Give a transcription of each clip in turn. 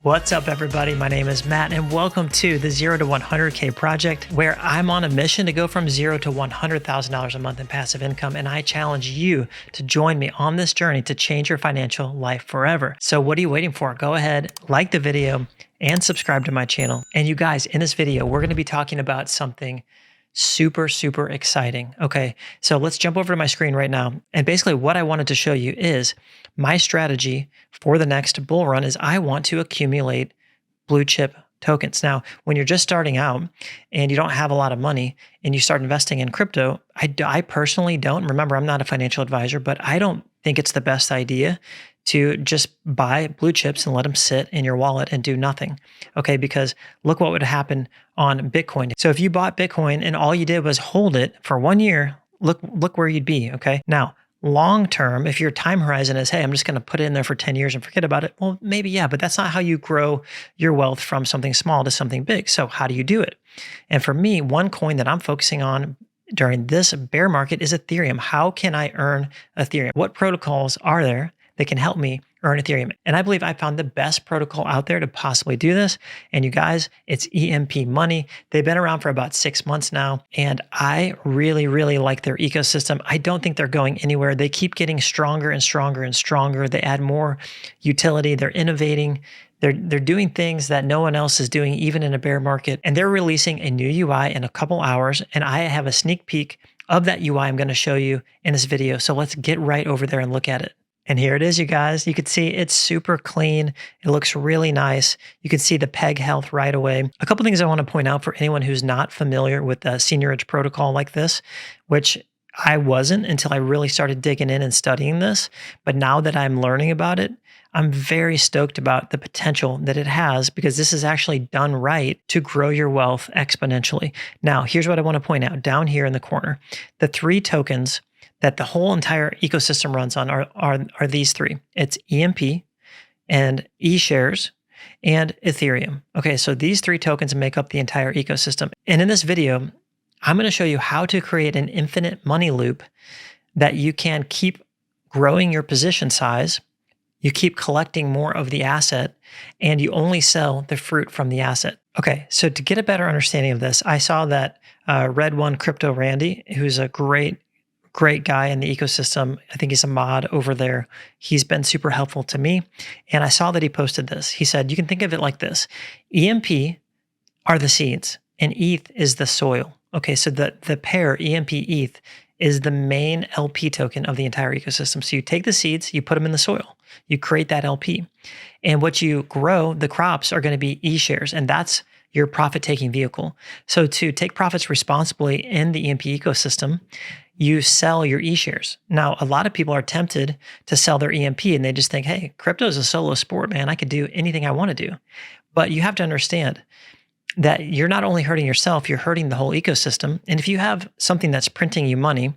What's up, everybody? My name is Matt, and welcome to the 0 to 100K project, where I'm on a mission to go from $0 to $100,000 a month in passive income. And I challenge you to join me on this journey to change your financial life forever. So what are you waiting for? Go ahead, like the video and subscribe to my channel. And you guys, in this video, we're going to be talking about something super exciting. Okay, so let's jump over to my screen right now. And basically what I wanted to show you is my strategy for the next bull run is I want to accumulate blue chip tokens. Now, when you're just starting out and you don't have a lot of money and you start investing in crypto, I personally don't. Remember, I'm not a financial advisor, but I don't think it's the best idea to just buy blue chips and let them sit in your wallet and do nothing. Okay, because look what would happen on Bitcoin. So if you bought Bitcoin and all you did was hold it for 1 year, look where you'd be. Okay, now long term, if your time horizon is, hey, I'm just going to put it in there for 10 years and forget about it, well, maybe, yeah, but that's not how you grow your wealth from something small to something big. So how do you do it? And for me, one coin that I'm focusing on during this bear market is Ethereum. How can I earn Ethereum? What protocols are there that can help me earn Ethereum? And I believe I found the best protocol out there to possibly do this. And you guys, it's EMP Money. They've been around for about 6 months now. And I really like their ecosystem. I don't think they're going anywhere. They keep getting stronger and stronger. They add more utility. They're innovating. They're doing things that no one else is doing, even in a bear market. And they're releasing a new UI in a couple hours. And I have a sneak peek of that UI I'm going to show you in this video. So let's get right over there and look at it. And here it is, you guys. You can see it's super clean. It looks really nice. You can see the peg health right away. A couple things I want to point out for anyone who's not familiar with the seigniorage protocol like this, which I wasn't until I really started digging in and studying this. But now that I'm learning about it, I'm very stoked about the potential that it has, because this is actually done right to grow your wealth exponentially. Now, here's what I want to point out down here in the corner. The 3 tokens that the whole entire ecosystem runs on are these 3. It's EMP and eShares and Ethereum. Okay, so these 3 tokens make up the entire ecosystem. And in this video, I'm going to show you how to create an infinite money loop that you can keep growing your position size. You keep collecting more of the asset, and you only sell the fruit from the asset. Okay, so to get a better understanding of this, I saw that Red One Crypto Randy, who's a great guy in the ecosystem. I think he's a mod over there. He's been super helpful to me. And I saw that he posted this. He said, you can think of it like this. EMP are the seeds and ETH is the soil. Okay, so the pair EMP ETH is the main LP token of the entire ecosystem. So you take the seeds, you put them in the soil, you create that LP. And what you grow, the crops, are going to be eShares, and that's your profit-taking vehicle. So to take profits responsibly in the EMP ecosystem, you sell your eShares. Now, a lot of people are tempted to sell their EMP and they just think, hey, crypto is a solo sport, man. I could do anything I want to do. But you have to understand that you're not only hurting yourself, you're hurting the whole ecosystem. And if you have something that's printing you money,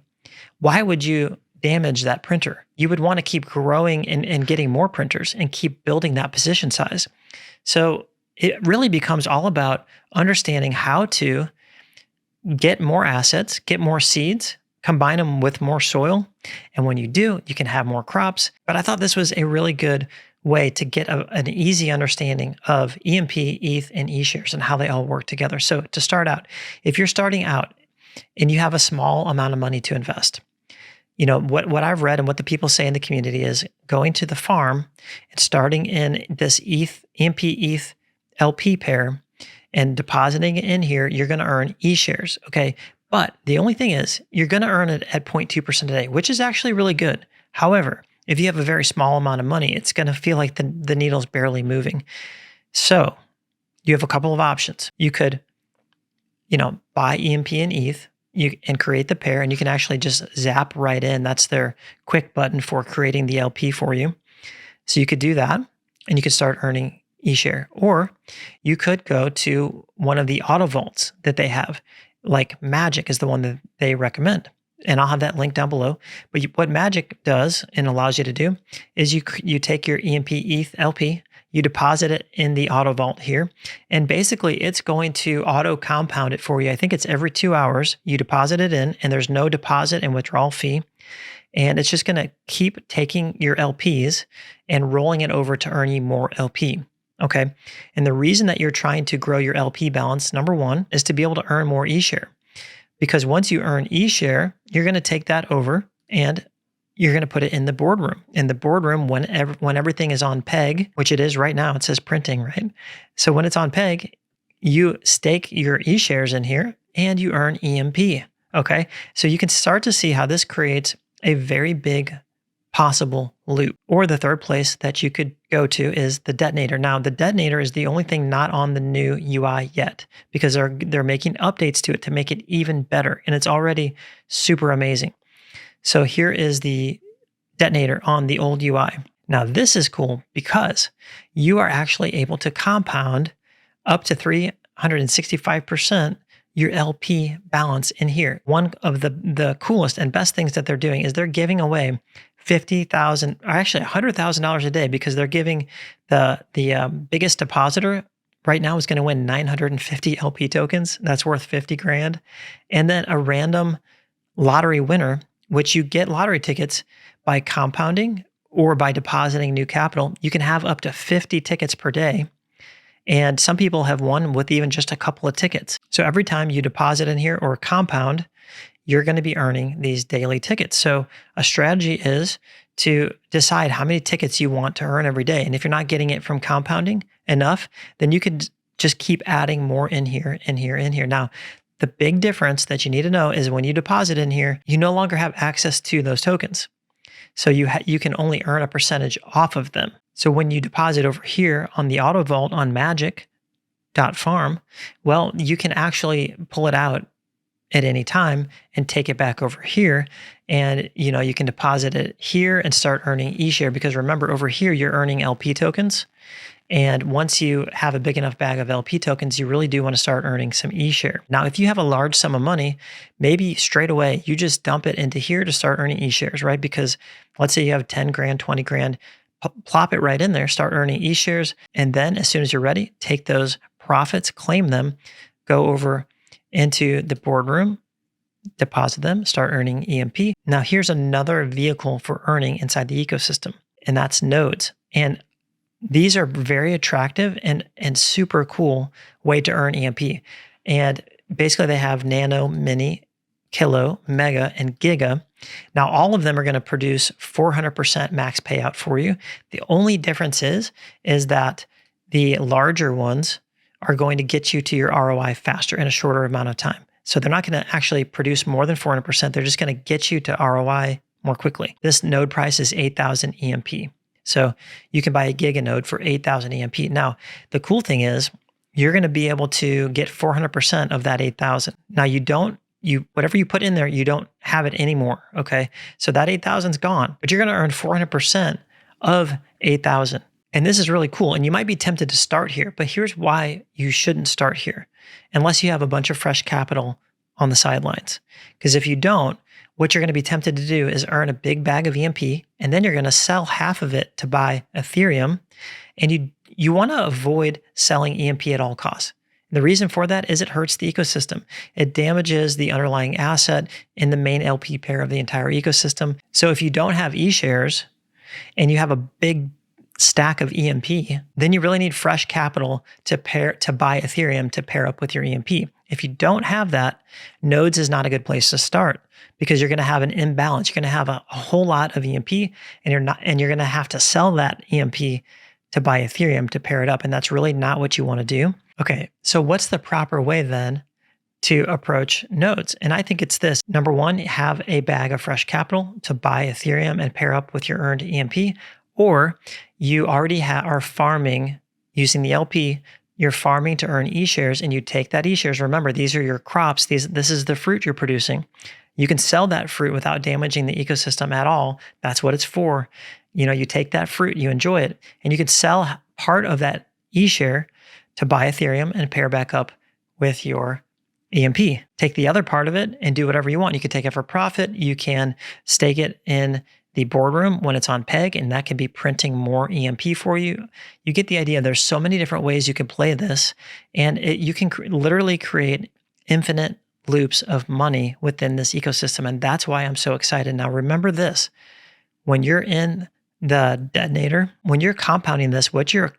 why would you damage that printer? You would want to keep growing and getting more printers and keep building that position size. So it really becomes all about understanding how to get more assets, get more seeds, combine them with more soil. And when you do, you can have more crops. But I thought this was a really good way to get an easy understanding of EMP, ETH, and eShares and how they all work together. So to start out, if you're starting out and you have a small amount of money to invest, you know, what I've read and what the people say in the community is going to the farm and starting in this EMP, ETH, LP pair and depositing it in here, you're going to earn eShares. Okay. But the only thing is you're going to earn it at 0.2% a day, which is actually really good. However, if you have a very small amount of money, it's going to feel like the needle's barely moving. So you have a couple of options. You could, buy EMP and ETH and create the pair, and you can actually just zap right in. That's their quick button for creating the LP for you. So you could do that, and you could start earning eShare. Or you could go to one of the auto vaults that they have. Like Magic is the one that they recommend. And I'll have that link down below. But what Magic does and allows you to do is you take your EMP ETH LP, you deposit it in the auto vault here, and basically it's going to auto compound it for you. I think it's every 2 hours you deposit it in, and there's no deposit and withdrawal fee. And it's just going to keep taking your LPs and rolling it over to earn you more LP. Okay. And the reason that you're trying to grow your LP balance, number one, is to be able to earn more eShare. Because once you earn eShare, you're going to take that over and you're going to put it in the boardroom. In the boardroom, when everything is on peg, which it is right now, it says printing, right? So when it's on peg, you stake your eShares in here and you earn EMP. Okay. So you can start to see how this creates a very big possible loop. Or the third place that you could go to is the detonator. Now, the detonator is the only thing not on the new UI yet because they're making updates to it to make it even better, and it's already super amazing. So here is the detonator on the old UI. Now, this is cool because you are actually able to compound up to 365% your LP balance in here. One of the coolest and best things that they're doing is they're giving away $50,000, or actually $100,000 a day, because they're giving the biggest depositor right now is going to win 950 LP tokens. That's worth 50 grand. And then a random lottery winner, which you get lottery tickets by compounding or by depositing new capital. You can have up to 50 tickets per day. And some people have won with even just a couple of tickets. So every time you deposit in here or compound, you're going to be earning these daily tickets. So a strategy is to decide how many tickets you want to earn every day. And if you're not getting it from compounding enough, then you could just keep adding more in here, in here, in here. Now, the big difference that you need to know is when you deposit in here, you no longer have access to those tokens. So you can only earn a percentage off of them. So when you deposit over here on the auto vault on magic.farm, well, you can actually pull it out at any time and take it back over here. And, you can deposit it here and start earning eShare, because remember, over here, you're earning LP tokens. And once you have a big enough bag of LP tokens, you really do want to start earning some eShare. Now, if you have a large sum of money, maybe straight away, you just dump it into here to start earning eShares, right? Because let's say you have 10 grand, 20 grand, plop it right in there, start earning eShares. And then as soon as you're ready, take those profits, claim them, go over into the boardroom, deposit them, start earning EMP. Now, here's another vehicle for earning inside the ecosystem, and that's nodes. And these are very attractive and super cool way to earn EMP. And basically they have nano, mini, kilo, mega, and giga. Now, all of them are going to produce 400% max payout for you. The only difference is that the larger ones are going to get you to your ROI faster in a shorter amount of time. So they're not going to actually produce more than 400%. They're just going to get you to ROI more quickly. This node price is 8,000 EMP. So you can buy a giga node for 8,000 EMP. Now, the cool thing is you're going to be able to get 400% of that 8,000. Now, whatever you put in there, you don't have it anymore. Okay. So that 8,000 is gone, but you're going to earn 400% of 8,000. And this is really cool. And you might be tempted to start here, but here's why you shouldn't start here unless you have a bunch of fresh capital on the sidelines. Because if you don't, what you're going to be tempted to do is earn a big bag of EMP, and then you're going to sell half of it to buy Ethereum. And you want to avoid selling EMP at all costs. The reason for that is it hurts the ecosystem. It damages the underlying asset in the main LP pair of the entire ecosystem. So if you don't have eShares and you have a big stack of EMP, then you really need fresh capital to buy Ethereum to pair up with your EMP. If you don't have that, nodes is not a good place to start because you're going to have an imbalance. You're going to have a whole lot of EMP, and you're going to have to sell that EMP to buy Ethereum to pair it up, and that's really not what you want to do. Okay, so what's the proper way then to approach nodes? And I think it's this. Number one, have a bag of fresh capital to buy Ethereum and pair up with your earned EMP. Or you already are farming using the LP, you're farming to earn eShares, and you take that eShares. Remember, these are your crops. This is the fruit you're producing. You can sell that fruit without damaging the ecosystem at all. That's what it's for. You take that fruit, you enjoy it, and you can sell part of that eShare to buy Ethereum and pair back up with your EMP. Take the other part of it and do whatever you want. You can take it for profit. You can stake it in the boardroom when it's on peg, and that can be printing more EMP for you. You get the idea. There's so many different ways you can play this, and you can literally create infinite loops of money within this ecosystem, and that's why I'm so excited. Now, remember this. When you're in the detonator, when you're compounding this, what you're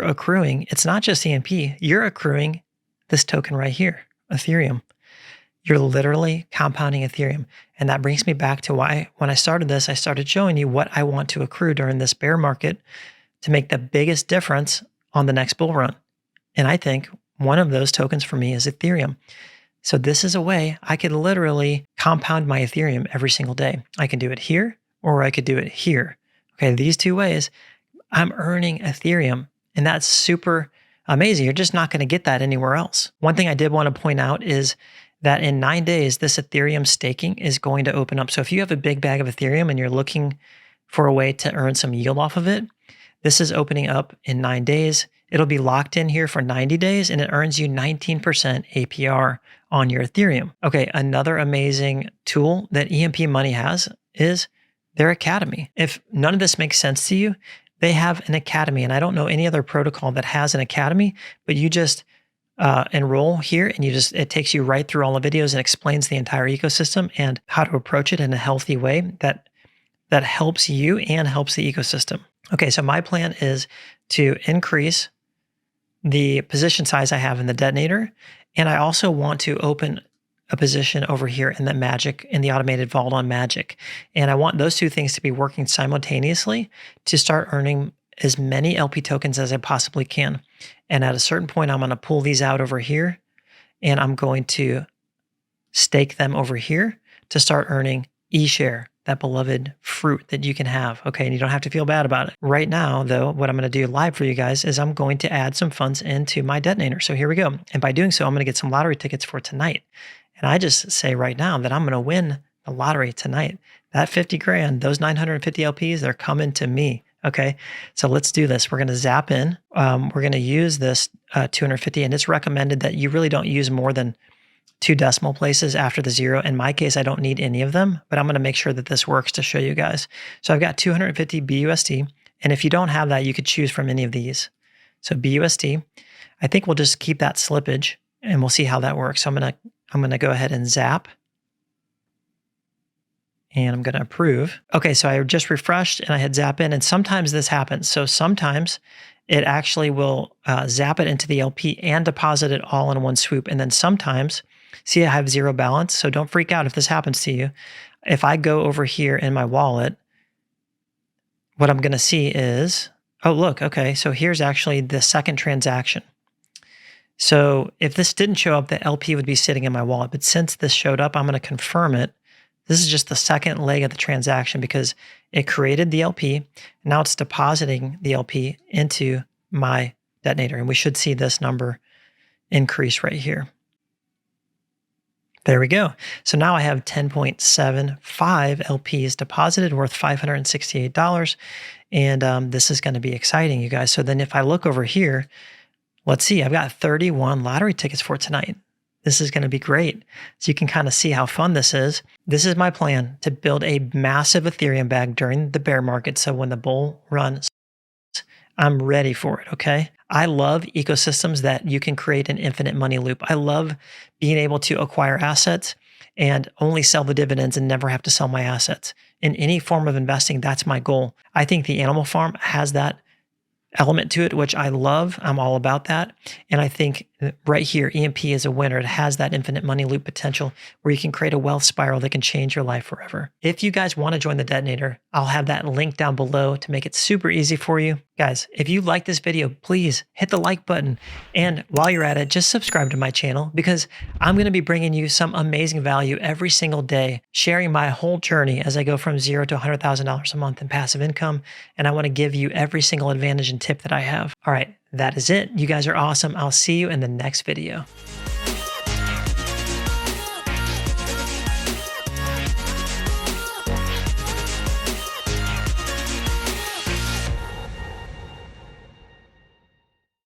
accruing, it's not just EMP, you're accruing this token right here, Ethereum. You're literally compounding Ethereum. And that brings me back to why, when I started this, I started showing you what I want to accrue during this bear market to make the biggest difference on the next bull run. And I think one of those tokens for me is Ethereum. So this is a way I could literally compound my Ethereum every single day. I can do it here, or I could do it here. Okay, these two ways, I'm earning Ethereum, and that's super amazing. You're just not going to get that anywhere else. One thing I did want to point out is that in 9 days, this Ethereum staking is going to open up. So if you have a big bag of Ethereum and you're looking for a way to earn some yield off of it, this is opening up in 9 days. It'll be locked in here for 90 days, and it earns you 19% APR on your Ethereum. Okay, another amazing tool that EMP Money has is their academy. If none of this makes sense to you, they have an academy, and I don't know any other protocol that has an academy, but you just enroll here, and it takes you right through all the videos and explains the entire ecosystem and how to approach it in a healthy way that helps you and helps the ecosystem. Okay, so my plan is to increase the position size I have in the detonator, and I also want to open a position over here in the Magic, in the automated vault on Magic. And I want those two things to be working simultaneously to start earning as many LP tokens as I possibly can. And at a certain point, I'm going to pull these out over here, and I'm going to stake them over here to start earning eShare, that beloved fruit that you can have. Okay, and you don't have to feel bad about it. Right now, though, what I'm going to do live for you guys is I'm going to add some funds into my detonator. So here we go. And by doing so, I'm going to get some lottery tickets for tonight. And I just say right now that I'm going to win the lottery tonight. That 50 grand, those 950 LPs, they're coming to me. Okay, so let's do this. We're going to zap in. We're going to use this 250, and it's recommended that you really don't use more than 2 decimal places after the 0. In my case, I don't need any of them, but I'm going to make sure that this works to show you guys. So I've got 250 BUSD, and if you don't have that, you could choose from any of these. So BUSD, I think we'll just keep that slippage, and we'll see how that works. So I'm going to go ahead and zap. And I'm going to approve. Okay, so I just refreshed and I had zap in, and sometimes this happens. So sometimes it actually will zap it into the LP and deposit it all in one swoop. And then sometimes, see, I have 0 balance. So don't freak out if this happens to you. If I go over here in my wallet, what I'm going to see is, oh, look, okay, so here's actually the second transaction. So if this didn't show up, the LP would be sitting in my wallet. But since this showed up, I'm going to confirm it. This is just the second leg of the transaction because it created the LP. Now it's depositing the LP into my detonator. And we should see this number increase right here. There we go. So now I have 10.75 LPs deposited worth $568. And this is going to be exciting, you guys. So then if I look over here, let's see, I've got 31 lottery tickets for tonight. This is going to be great. So you can kind of see how fun this is. This is my plan, to build a massive Ethereum bag during the bear market. So when the bull runs, I'm ready for it, okay? I love ecosystems that you can create an infinite money loop. I love being able to acquire assets and only sell the dividends and never have to sell my assets. In any form of investing, that's my goal. I think the animal farm has that element to it, which I love. I'm all about that. And I think right here, EMP is a winner. It has that infinite money loop potential where you can create a wealth spiral that can change your life forever. If you guys want to join the detonator, I'll have that link down below to make it super easy for you. Guys, if you like this video, please hit the like button. And while you're at it, just subscribe to my channel because I'm going to be bringing you some amazing value every single day, sharing my whole journey as I go from $0 to $100,000 a month in passive income. And I want to give you every single advantage and tip that I have. All right, that is it. You guys are awesome. I'll see you in the next video.